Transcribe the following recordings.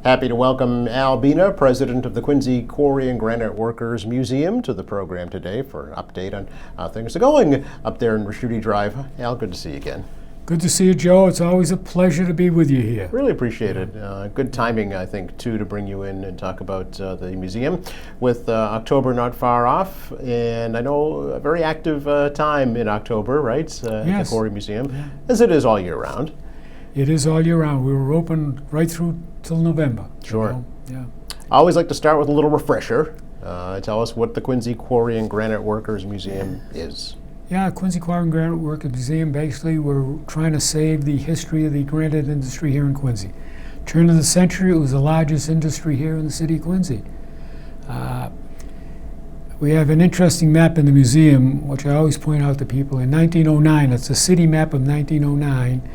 Happy to welcome Al Bina, president of the Quincy Quarry and Granite Workers Museum, to the program today for an update on how things are going up there in Raschuti Drive. Al, good to see you again. Good to see you, Joe. It's always a pleasure to be with you here. Really appreciate it. Good timing, I think, too, to bring you in and talk about the museum with October not far off. And I know a very active time in October, right? Yes. At the Quarry Museum, as it is all year round. It is all year round. We were open right through till November. Sure. Yeah. I always like to start with a little refresher. Tell us what the Quincy Quarry and Granite Workers Museum is. Yeah, Quincy Quarry and Granite Workers Museum, basically we're trying to save the history of the granite industry here in Quincy. Turn of the century, it was the largest industry here in the city of Quincy. We have an interesting map in the museum, which I always point out to people. In 1909, it's a city map of 1909,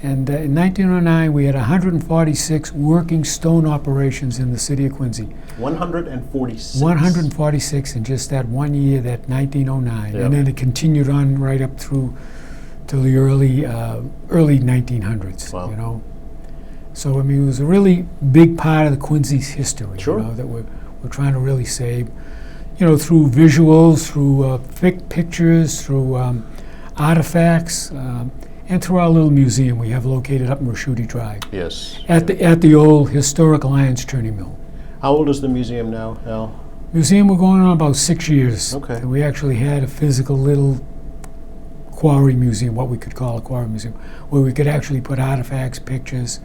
and in 1909 we had 146 working stone operations in the city of Quincy. 146? 146 in just that 1 year, that 1909. Yep. And then it continued on right up through to the early 1900s. Wow. You know. So I mean, it was a really big part of the Quincy's history. Sure. You know, that we're trying to really save. You know, through visuals, through pictures, through artifacts, and through our little museum we have located up in Raschuti Drive. Yes. At the old historic Lions Turning Mill. How old is the museum now, Al? Museum, we're going on about 6 years. Okay. And we actually had a physical little quarry museum, what we could call a quarry museum, where we could actually put artifacts, pictures,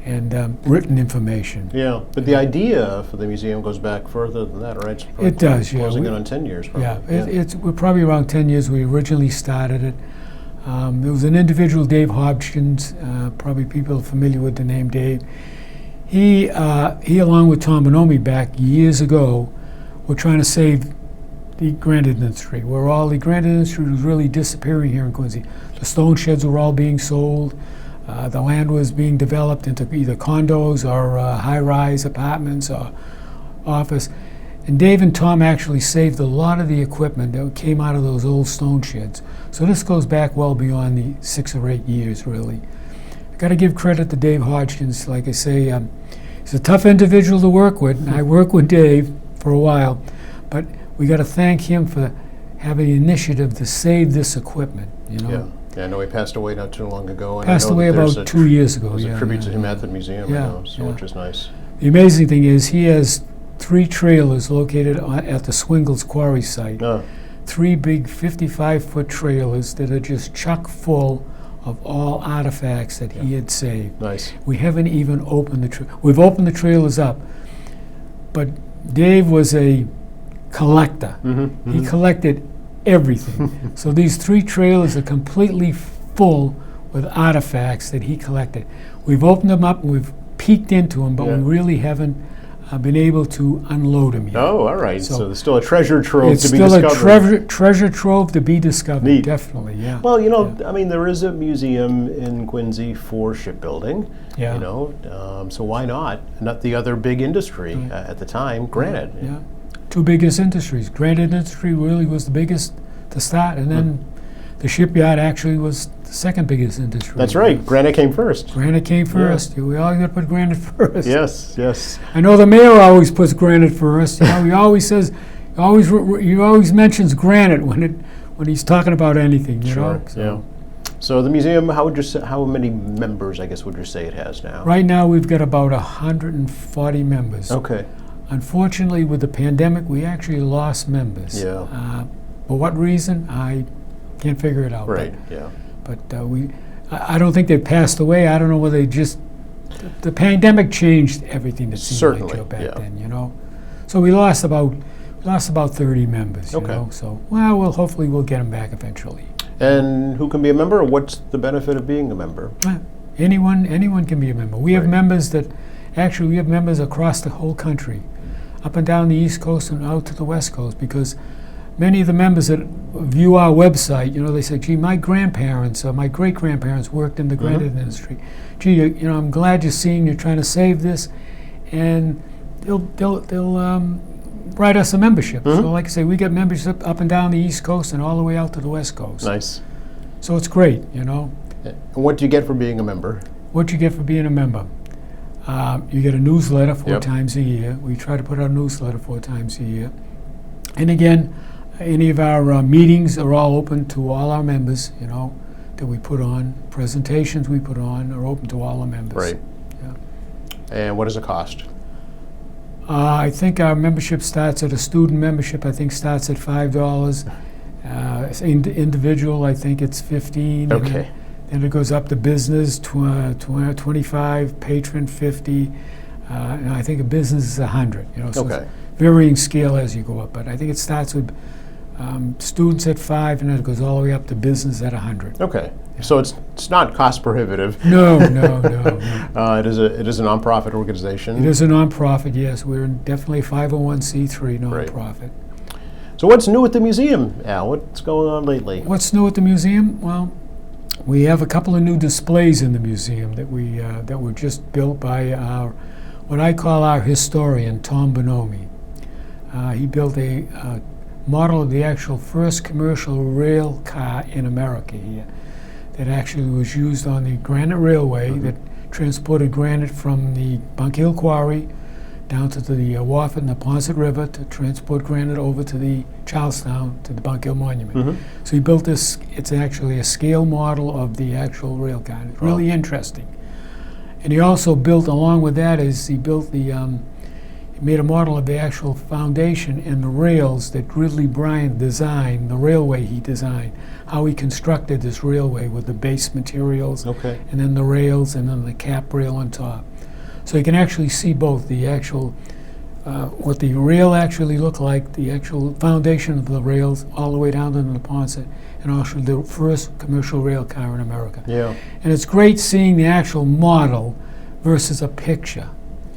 and written information. Yeah, but the idea for the museum goes back further than that, right? It does, yeah. Closing in on 10 years, probably. Yeah, we're probably around 10 years. We originally started it. There was an individual, Dave Hodgkins, probably people are familiar with the name Dave. He along with Tom Bonomi back years ago, were trying to save the granite industry, where all the granite industry was really disappearing here in Quincy. The stone sheds were all being sold. The land was being developed into either condos or high-rise apartments or office. And Dave and Tom actually saved a lot of the equipment that came out of those old stone sheds. So this goes back well beyond the 6 or 8 years, really. I got to give credit to Dave Hodgkins. Like I say, he's a tough individual to work with. I worked with Dave for a while, but we got to thank him for having the initiative to save this equipment. You know. Yeah, I know he passed away not too long ago. And Passed away about 2 years ago. There's a tribute to him at the museum, which is nice. The amazing thing is he has 3 trailers located at the Swingles Quarry site. 3 big 55-foot trailers that are just chock full of all artifacts that he had saved. Nice. We haven't even opened we've opened the trailers up, but Dave was a collector. He collected everything. So these 3 trailers are completely full with artifacts that he collected. We've opened them up and we've peeked into them, but we really haven't been able to unload them yet. Oh, all right. So there's still a treasure trove to be discovered. It's still a treasure trove to be discovered. Neat. Definitely, yeah. Well, you know, I mean, there is a museum in Quincy for shipbuilding. Yeah. You know, so why not? Not the other big industry at the time, granite. Yeah. 2 biggest industries. Granite industry really was the biggest to start, and then the shipyard actually was the second biggest industry. That's right. Granite came first. Granite came first. We always got to put granite first. Yes, yes. I know the mayor always puts granite first. You know, he always says, he always mentions granite when he's talking about anything. You know? So. So the museum, how many members, I guess, would you say it has now? Right now, we've got about 140 members. Okay. Unfortunately, with the pandemic, we actually lost members. Yeah. For what reason? I can't figure it out. Right. But I don't think they passed away. I don't know whether the pandemic changed everything that seemed like back then, you know. So we lost about 30 members, you know. So hopefully we'll get them back eventually. And who can be a member? What's the benefit of being a member? Anyone can be a member. We have members we have members across the whole country, up and down the East Coast and out to the West Coast, because many of the members that view our website, you know, they say, gee, my grandparents or my great-grandparents worked in the granite industry. Gee, you know, I'm glad you're trying to save this, and they'll write us a membership. So like I say, we get membership up and down the East Coast and all the way out to the West Coast. Nice. So it's great, you know. And what do you get for being a member? What you get for being a member? You get a newsletter 4 Yep. times a year. We try to put out a newsletter 4 times a year. And again, any of our meetings are all open to all our members, that we put on. Presentations we put on are open to all our members. Right. Yeah. And what does it cost? I think our membership starts at a student membership, I think starts at $5. Individual, I think it's 15. Okay. Then it goes up to business, 25, patron 50, and I think a business is 100. So Okay. it's varying scale as you go up. But I think it starts with students at 5, and then it goes all the way up to business at 100. Okay. So it's not cost prohibitive. No. It is a nonprofit organization. It is a nonprofit, yes. We're definitely a 501c3 nonprofit. So what's new at the museum, Al? What's going on lately? What's new at the museum? Well, we have a couple of new displays in the museum that were just built by what I call our historian, Tom Bonomi. He built a model of the actual first commercial rail car in America here that actually was used on the Granite Railway that transported granite from the Quincy Quarry down to the wharf in the Ponset River to transport granite over to the Charlestown to the Bunkill Monument. So he built this. It's actually a scale model of the actual rail car. It's really interesting. And he also built, along with that, he made a model of the actual foundation and the rails that Ridley Bryant designed, the railway he designed, how he constructed this railway with the base materials, Okay. and then the rails, and then the cap rail on top. So you can actually see both the actual, what the rail actually looked like, the actual foundation of the rails, all the way down to the Ponset, and also the first commercial rail car in America. Yeah. And it's great seeing the actual model versus a picture.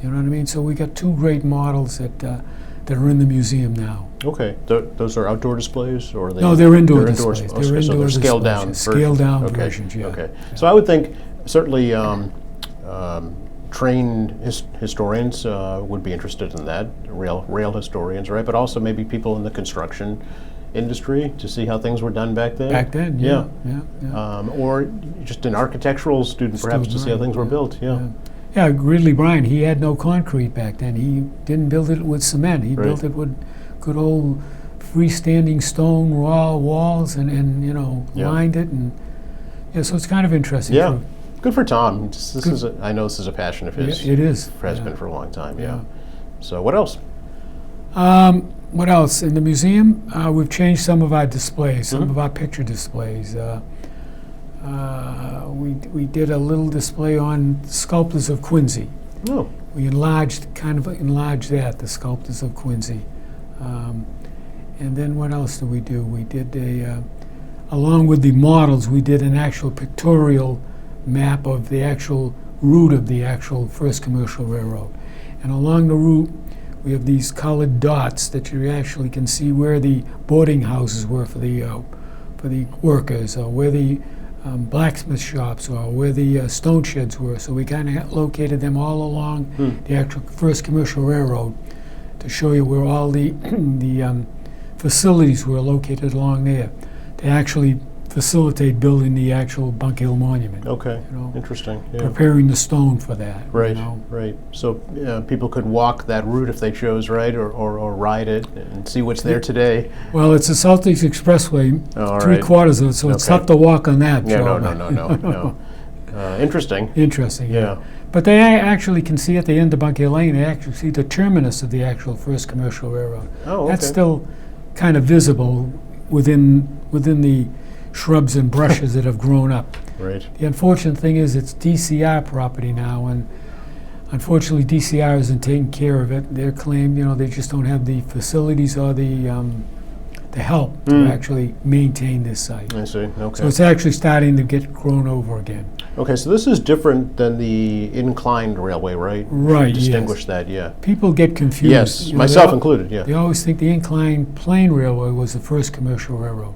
You know what I mean? So we got 2 great models that are in the museum now. Okay. Those are outdoor displays, or are they? No, they're indoor displays. They're So indoor they're scaled down. displays. Scaled down Okay. versions, yeah. Okay. So I would think certainly trained historians would be interested in that, rail historians, right? But also maybe people in the construction industry to see how things were done back then. Back then, yeah. Or just an architectural student, perhaps, to see how things were built. Yeah. Yeah, Ridley Bryant, he had no concrete back then. He didn't build it with cement. He Right. built it with good old freestanding stone raw walls and Yeah. lined it. And so it's kind of interesting. Yeah. Good for Tom. I know this is a passion of his. It is. Has been for a long time. Yeah. So what else? What else? In the museum, we've changed some of our displays, some of our picture displays. We did a little display on sculptors of Quincy. Oh. We enlarged that, the sculptors of Quincy. And then what else did we do? We did along with the models, we did an actual pictorial map of the actual route of the actual first commercial railroad. And along the route, we have these colored dots that you actually can see where the boarding houses were for the workers, or where the blacksmith shops, or where the stone sheds were. So we kind of located them all along the actual first commercial railroad to show you where all the facilities were located along there to actually facilitate building the actual Bunkill Monument. Okay. Interesting. Yeah. Preparing the stone for that. Right. Right. So people could walk that route if they chose, right, or ride it and see what's there today. Well, it's a Southeast Expressway, All 3/4 of it, so it's tough to walk on that. Yeah. Joe. No. Interesting. Interesting. Yeah. But they actually can see at the end of Bunkill Lane, they actually see the terminus of the actual first commercial railroad. Oh, okay. That's still kind of visible within the shrubs and brushes that have grown up. Right. The unfortunate thing is it's DCR property now, and unfortunately DCR isn't taking care of it. Their claim, they just don't have the facilities or the help to actually maintain this site. I see. Okay. So it's actually starting to get grown over again. Okay, so this is different than the inclined railway, right? Right, Distinguish that, yeah. People get confused. Yes, myself included, yeah. They always think the inclined plane railway was the first commercial railroad.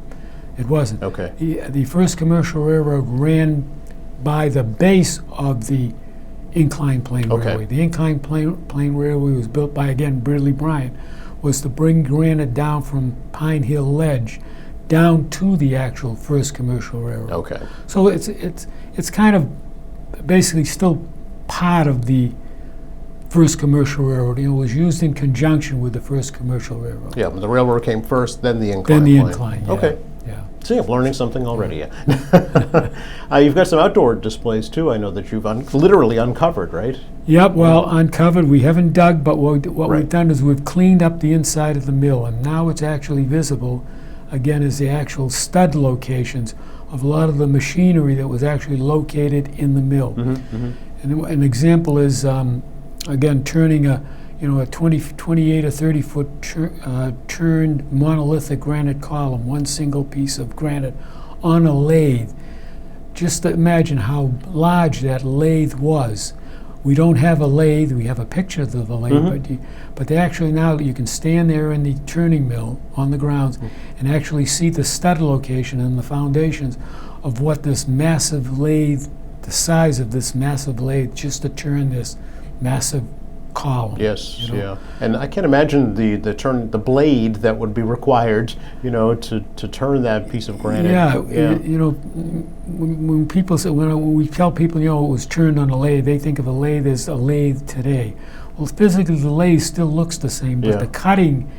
It wasn't. Okay. The first commercial railroad ran by the base of the inclined plane Okay. railway. The inclined plane railway was built by, again, Ridley Bryant, was to bring granite down from Pine Hill Ledge down to the actual first commercial railroad. Okay. So it's kind of basically still part of the first commercial railroad. It was used in conjunction with the first commercial railroad. Yeah, but the railroad came first, then the incline. Then the line. incline, yeah. Okay. Yeah. See, I'm learning something already. You've got some outdoor displays too. I know that you've literally uncovered, right? Yep, well, uncovered. We haven't dug, but what Right. we've done is we've cleaned up the inside of the mill, and now it's actually visible, again, as the actual stud locations of a lot of the machinery that was actually located in the mill. And an example is, again, turning a 28 or 30 foot turned monolithic granite column, one single piece of granite on a lathe. Just to imagine how large that lathe was. We don't have a lathe, we have a picture of the lathe, but they actually now you can stand there in the turning mill on the grounds and actually see the stud location and the foundations of what this massive lathe, the size of this massive lathe, just to turn this massive column. Yes, yeah. And I can't imagine the blade that would be required, to turn that piece of granite. Yeah. When people say, when we tell people, it was turned on a lathe, they think of a lathe as a lathe today. Well, physically the lathe still looks the same, but the cutting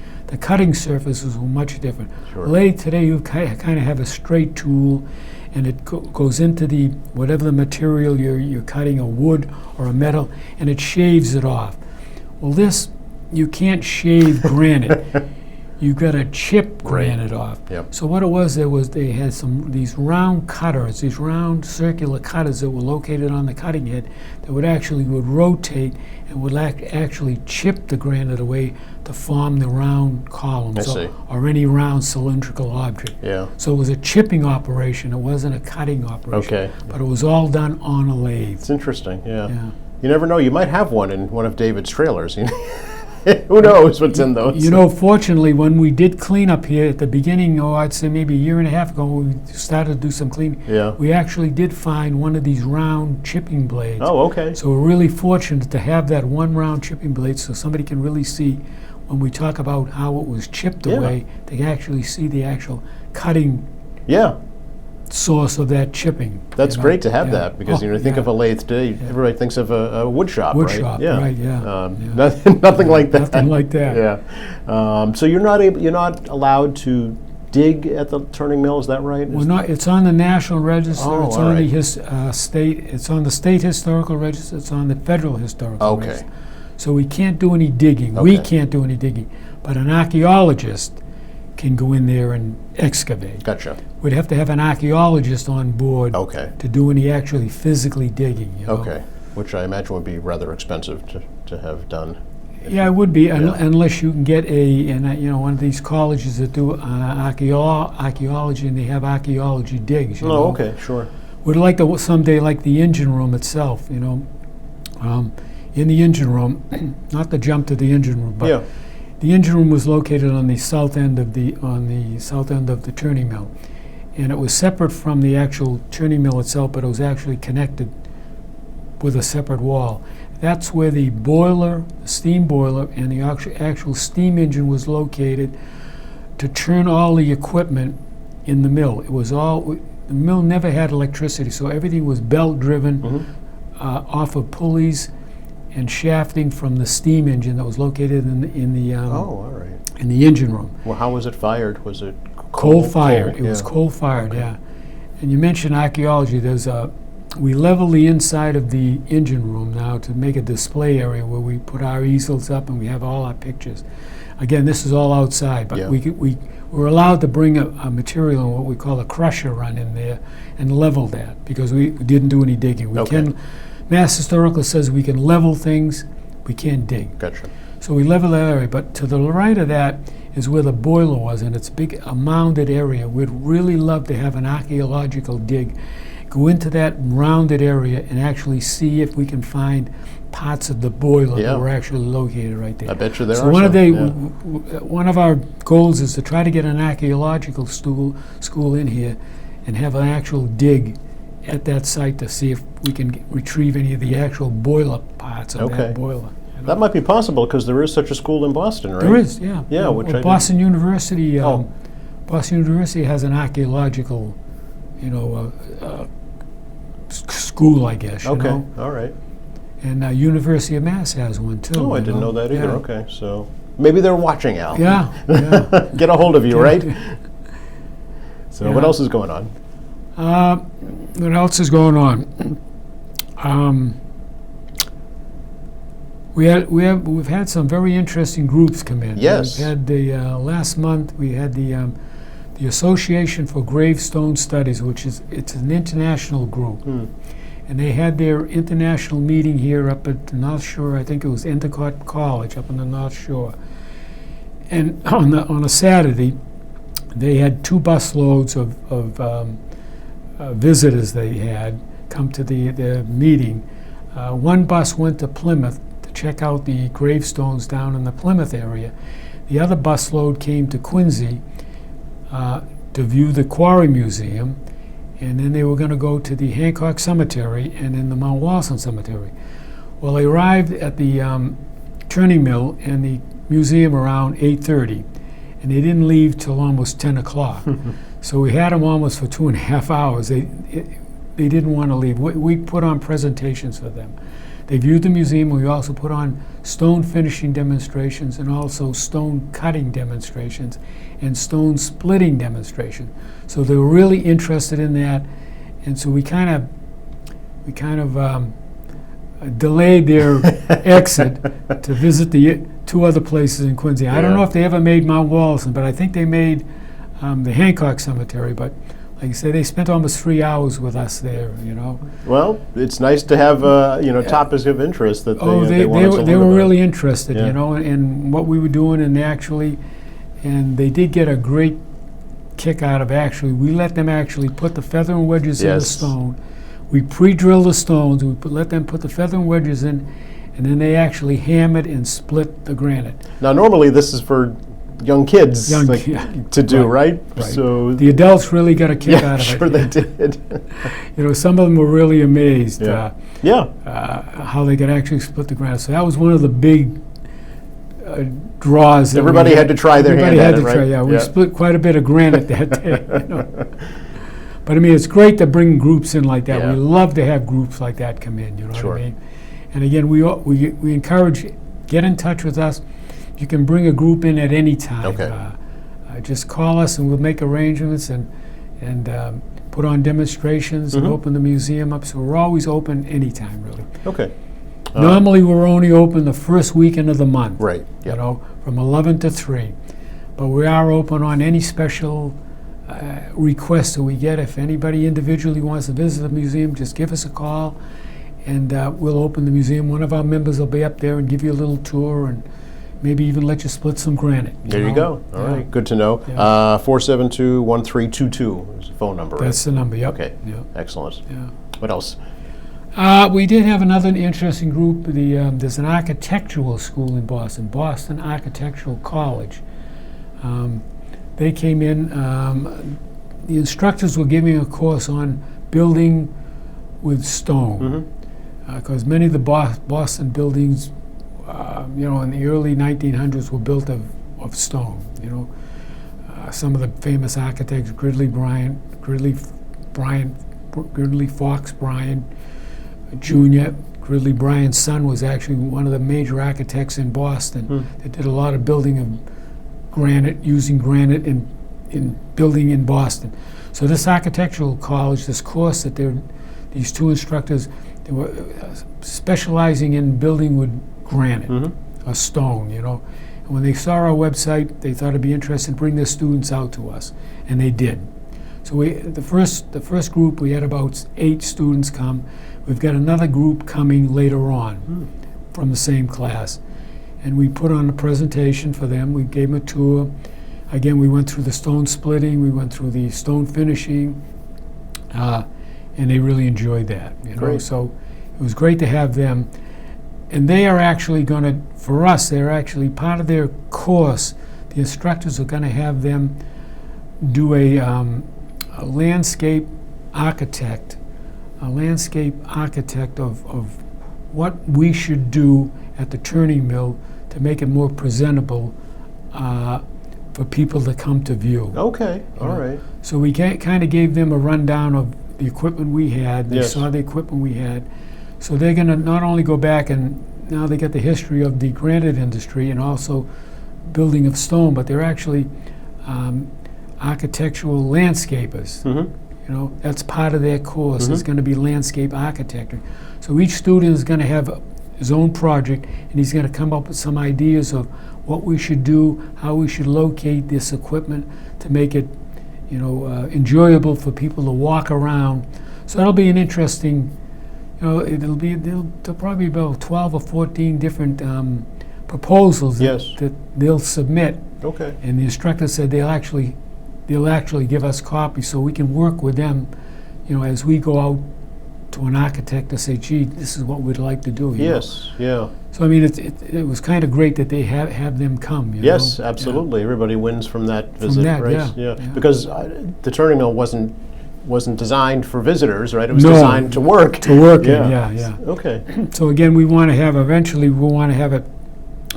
surfaces were much different. Sure. Lathe today, you kind of have a straight tool, and it goes into whatever the material you're cutting, a wood or a metal, and it shaves it off. Well, this, you can't shave granite. You've got to chip granite off. Yep. So what it was, they had these round cutters, these round circular cutters that were located on the cutting head that would rotate and would actually chip the granite away to form the round columns or any round cylindrical object. Yeah. So it was a chipping operation. It wasn't a cutting operation. Okay. But it was all done on a lathe. It's interesting, yeah. Yeah. You never know, you might have one in one of David's trailers. Who knows what's in those? Fortunately, when we did clean up here at the beginning, I'd say maybe a year and a half ago, when we started to do some cleaning, we actually did find one of these round chipping blades. Oh, okay. So we're really fortunate to have that one round chipping blade so somebody can really see when we talk about how it was chipped away, they can actually see the actual cutting source of that chipping. That's great to have that, because you think of a lathe today, everybody thinks of a wood shop, wood right? Shop, yeah. right? Yeah. Nothing like that. Nothing like that. Yeah. So you're not allowed to dig at the turning mill. Is that right? Well, it's on the National Register. It's on right. the state. It's on the State Historical Register. It's on the Federal Historical Register. So we can't do any digging. We can't do any digging, but an archaeologist can go in there and excavate. Gotcha. We'd have to have an archaeologist on board to do any actually physically digging. Okay, which I imagine would be rather expensive to have done. Yeah, it would be, unless you can get one of these colleges that do archaeology, and they have archaeology digs. Okay, sure. We'd like to someday, like the engine room itself. In the engine room, not to jump to the engine room, but the engine room was located on the south end of the turning mill, and it was separate from the actual turning mill itself, but it was actually connected with a separate wall. That's where the boiler, the steam boiler, and the actual steam engine was located to turn all the equipment in the mill. The mill never had electricity, so everything was belt driven off of pulleys and shafting from the steam engine that was located in the engine room. Well, how was it fired? Was it coal-fired? It was coal-fired, And you mentioned archaeology. We level the inside of the engine room now to make a display area where we put our easels up and we have all our pictures. Again, this is all outside, but we were allowed to bring a material in what we call a crusher run in there and level that, because we didn't do any digging. Mass Historical says we can level things, we can't dig. Gotcha. So we level that area, but to the right of that is where the boiler was, and it's a mounded area. We'd really love to have an archaeological dig, go into that rounded area and actually see if we can find parts of the boiler that were actually located right there. I bet you there are. So one of our goals is to try to get an archaeological school in here and have an actual dig at that site to see if we can retrieve any of the actual boiler parts of that boiler. That might be possible, because there is such a school in Boston, right? There is, yeah. Boston University. Boston University has an archaeological, school, I guess. All right. And University of Mass has one too. Oh, I you didn't know that either. Yeah. Okay, so maybe they're watching, Al. Yeah, yeah. Get a hold of you, right? So Yeah. what else is going on? What else is going on? We've had some very interesting groups come in. Yes. We've had the last month we had the Association for Gravestone Studies, it's an international group. And they had their international meeting here up at the North Shore. I think it was Endicott College up on the North Shore. And on a Saturday, they had 2 bus loads of visitors they had come to the meeting. One bus went to Plymouth to check out the gravestones down in the Plymouth area. The other bus load came to Quincy to view the Quarry Museum, and then they were going to go to the Hancock Cemetery and then the Mount Walson Cemetery. Well, they arrived at the turning mill and the museum around 8:30, and they didn't leave till almost 10 o'clock. So we had them almost for 2.5 hours. They didn't want to leave. We put on presentations for them. They viewed the museum. We also put on stone finishing demonstrations and also stone cutting demonstrations and stone splitting demonstrations. So they were really interested in that, and so we kind of delayed their exit to visit the 2 other places in Quincy. I don't know if they ever made Mount Walson, but I think they made the Hancock Cemetery. But like I say, they spent almost 3 hours with us there. Well, it's nice to have topics of interest that they want us to they learn were about. really interested, Yeah. in what we were doing, and they did get a great kick out of we let them actually put the feather and wedges in the Yes. stone. We pre-drilled the stones. Let them put the feather and wedges in, and then they actually hammered and split the granite. Now, normally this is for young kids to do, right? Right. So The adults really got a kick out of sure it. they did. Some of them were really amazed Yeah. how they could actually split the granite. So that was one of the big draws. Everybody had to try their hand at it, right? Yeah, we split quite a bit of granite that day. But I mean, it's great to bring groups in like that. Yeah. We love to have groups like that come in. You know Sure. what I mean? And again, we encourage, get in touch with us. You can bring a group in at any time. Okay. Just call us and we'll make arrangements and put on demonstrations and open the museum up. So we're always open anytime, really. Okay. Normally, we're only open the first weekend of the month. Right. You know, from 11 to 3. But we are open on any special requests that we get. If anybody individually wants to visit the museum, just give us a call, and we'll open the museum. One of our members will be up there and give you a little tour and maybe even let you split some granite. There you go. All right. Good to know. Yeah. 472-1322 is the phone number. That's the number, yep. Okay. Yep. Excellent. Yeah. What else? We did have another interesting group. There's an architectural school in Boston, Boston Architectural College. They came in. The instructors were giving a course on building with stone, because many of the Boston buildings, in the early 1900s, were built of stone. Some of the famous architects, Gridley Fox Bryan Jr. Gridley Bryan's son was actually one of the major architects in Boston that did a lot of building of granite, using granite in building in Boston. So this architectural college, this course that these 2 instructors, they were specializing in building with granite, or stone, And when they saw our website, they thought it'd be interesting to bring their students out to us, and they did. So the first group, we had about 8 students come. We've got another group coming later on from the same class. And we put on a presentation for them. We gave them a tour. Again, we went through the stone splitting, we went through the stone finishing, and they really enjoyed that. Great. So it was great to have them. And they are actually going to, for us, they're actually part of their course. The instructors are going to have them do a landscape architect of what we should do at the turning mill to make it more presentable for people to come to view. Okay. All right. So we kind of gave them a rundown of the equipment we had. They Yes. saw the equipment we had. So they're going to not only go back and now they get the history of the granite industry and also building of stone, but they're actually architectural landscapers. You know, that's part of their course. It's going to be landscape architecture. So each student is going to have his own project, and he's going to come up with some ideas of what we should do, how we should locate this equipment to make it, you know, enjoyable for people to walk around. So that'll be an interesting, you know, there'll probably be about 12 or 14 different proposals that they'll submit. Okay. And the instructor said they'll actually give us copies so we can work with them, you know, as we go out to an architect to say, gee, this is what we'd like to do. Yes, yeah. So I mean, it was kind of great that they have them come. You Yes, know? absolutely. Everybody wins from that visit, From that, right? yeah. Because the turning mill wasn't designed for visitors, right? It was No, designed to work. To work in, yeah. Okay. So again, we want to have eventually we want to have it,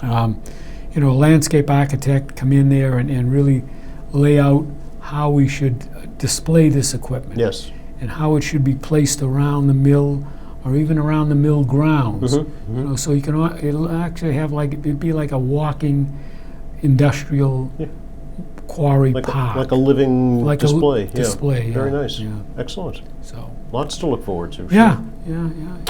you know, a landscape architect come in there and really lay out how we should display this equipment. Yes. And how it should be placed around the mill or even around the mill grounds. You know, so you can it'll actually have it'd be like a walking industrial quarry park. Like a living Like display. display, Very yeah, nice. yeah. Excellent. So Lots to look forward to. yeah.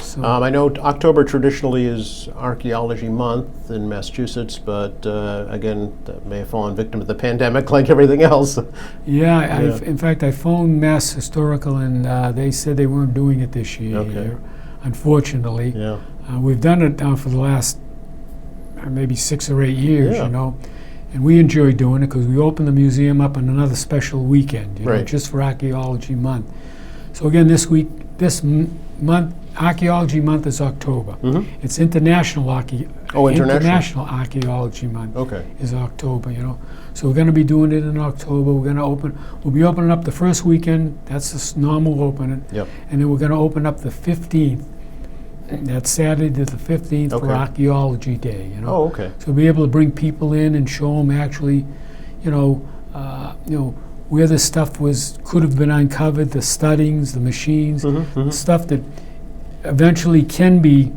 So I know October traditionally is Archeology Month in Massachusetts, but again, that may have fallen victim to the pandemic like everything else. in fact, I phoned Mass Historical and they said they weren't doing it this year. Okay. Unfortunately, Yeah. we've done it now for the last maybe 6 or 8 years. Yeah. You know, and we enjoy doing it because we open the museum up on another special weekend. You know, Right. just for Archeology Month. So again, this month, Archeology Month is October. It's International International Archeology Month. Okay. Is October, you know. So we're going to be doing it in October. We'll be opening up the first weekend. That's the normal opening. Yep. And then we're going to open up the 15th. That's Saturday to the 15th for Okay. Archaeology Day, you know. Oh, okay. So we'll be able to bring people in and show them actually, you know, where the stuff could have been uncovered, the studdings, the machines, stuff that eventually can be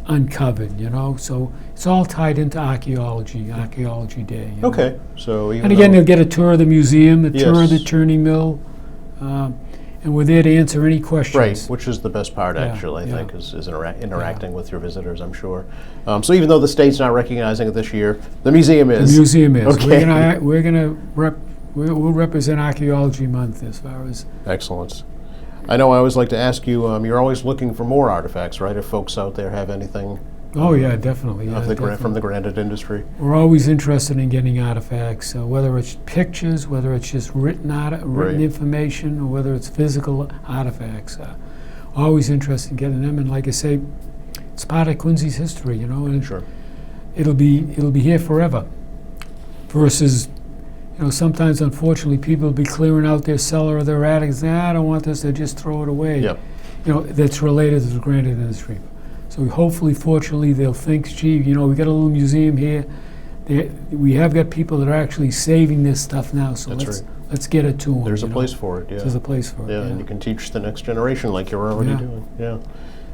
uncovered, you know. So it's all tied into Archaeology Day. You know? Okay. So even And again, though- they'll get a tour of the museum, a tour of the Yes. turning mill, and we're there to answer any questions. Right, which is the best part, Yeah, actually, I yeah. think, is interacting with your visitors, I'm sure. So even though the state's not recognizing it this year, the museum is. The museum is. Okay. We'll represent Archaeology Month as far as. Excellent. I know I always like to ask you, you're always looking for more artifacts, right? If folks out there have anything Oh yeah, definitely. Yeah, from the granite industry. We're always interested in getting artifacts, whether it's pictures, whether it's just written Right. information, or whether it's physical artifacts. Always interested in getting them, and like I say, it's part of Quincy's history, you know, and Sure. it'll be here forever. Versus, you know, sometimes unfortunately people will be clearing out their cellar or their attic and say, I don't want this, they just throw it away. Yep. You know, that's related to the granite industry. So hopefully, fortunately, they'll think, gee, you know, we got a little museum here. We have got people that are actually saving this stuff now, so That's let's get it to them. There's a place for it, yeah. There's a place for it. Yeah, and you can teach the next generation like you're already Yeah. doing. Yeah.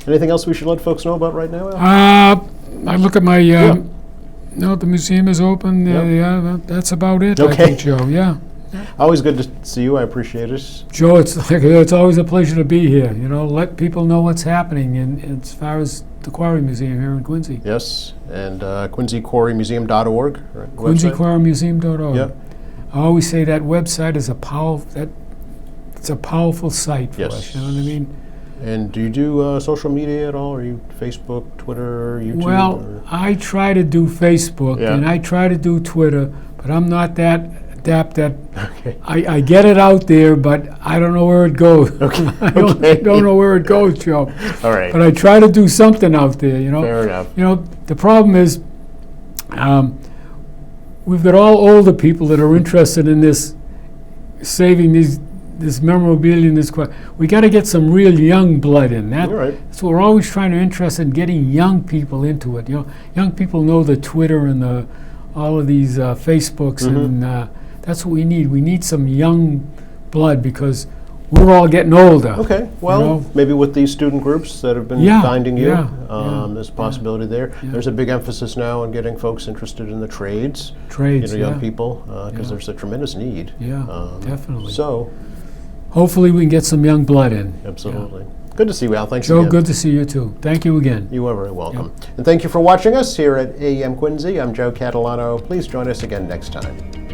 Anything else we should let folks know about right now, Al? I look at my, no, the museum is open. Yep. Yeah, that's about it, I Okay. think, Joe, yeah. Always good to see you. I appreciate it. Joe, it's always a pleasure to be here. You know, let people know what's happening as far as the Quarry Museum here in Quincy. Yes, and QuincyQuarryMuseum.org. Right, website? QuincyQuarryMuseum.org. Yep. I always say that website is it's a powerful site for Yes. us. You know what I mean? And do you do social media at all? Are you Facebook, Twitter, YouTube? Well, or- I try to do Facebook Yeah. and I try to do Twitter, but I'm not that adept at. Okay. I get it out there, but I don't know where it goes. Okay. I don't know where it goes, Joe. All right. But I try to do something out there, you know. Fair enough. You know, the problem is, we've got all older people that are interested in this, saving this memorabilia and this. We got to get some real young blood in that. All right. So we're always trying to interest in getting young people into it. You know, young people know the Twitter and all of these Facebooks, and that's what we need. We need some young blood because we're all getting older. Okay, well, know? maybe with these student groups that have been Yeah, finding you, yeah, there's a possibility there. yeah. There's a big emphasis now on getting folks interested in the trades, Trades, young yeah. people, because Yeah. there's a tremendous need. Yeah, definitely. So, Hopefully we can get some young blood in. absolutely. Good to see you, Al. Thanks Joe, again. good to see you too. Thank you again. You are very welcome. And thank you for watching us here at AEM Quincy. I'm Joe Catalano. Please join us again next time.